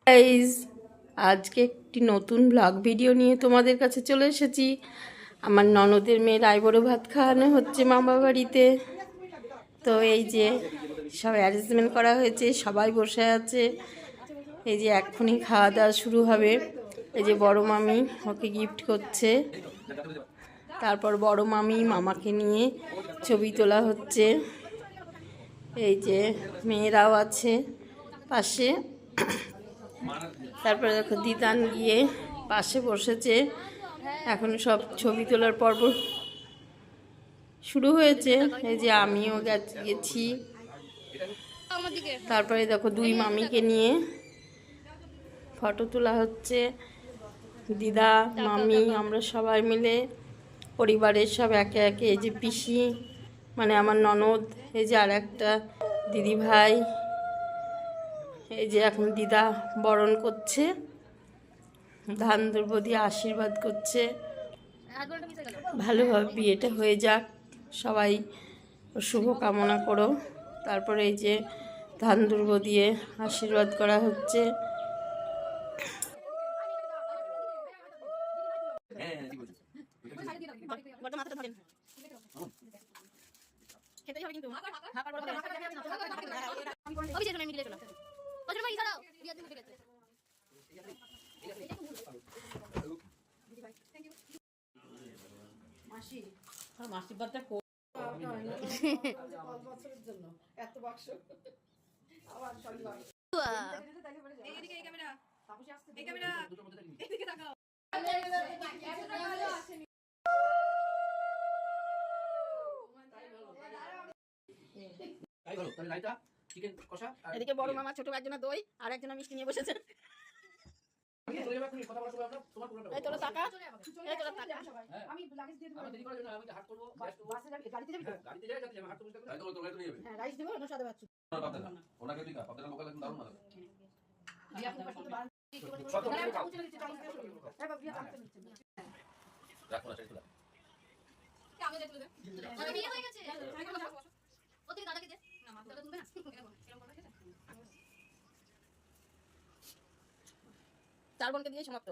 Guys, আজকে একটি নতুন ব্লগ ভিডিও নিয়ে তোমাদের কাছে চলে এসেছি। আমার ননদের মেয়ের আইবুড়ো ভাত খাওয়ানো হচ্ছে মামা বাড়িতে। তো এই যে সব অ্যারেঞ্জমেন্ট করা হয়েছে, সবাই বসে আছে। এই যে এক্ষুনি খাওয়া দাওয়া শুরু হবে। এই যে বড় মামি ওকে গিফট করছে, তারপর বড় মামি মামাকে নিয়ে ছবি তোলা হচ্ছে। এই যে মেয়েরাও আছে পাশে। তারপরে দেখো দিদান গিয়ে পাশে বসেছে। এখন সব ছবি তোলার পর্ব শুরু হয়েছে। এই যে আমিও গেছি। তারপরে দেখো দুই মামিকে নিয়ে ফটো তোলা হচ্ছে। দিদা মামি আমরা সবাই মিলে পরিবারের সব একে একে। এই যে পিসি মানে আমার ননদ, এই যে আর একটা দিদি ভাই। এই যে এখন দিদা বরণ করছে, ধান দুর্ব দিয়ে আশীর্বাদ করছে। ভালোভাবে বিয়েটা হয়ে যাক, সবাই শুভ কামনা করো। তারপরে এই যে ধান দুর্ব দিয়ে আশীর্বাদ করা হচ্ছে। এদিকে বড় মামা ছোট ভাইয়ের জন্য দই আর একজন মিষ্টি নিয়ে বসেছে। চার বোনকে দিয়ে সমাপ্ত।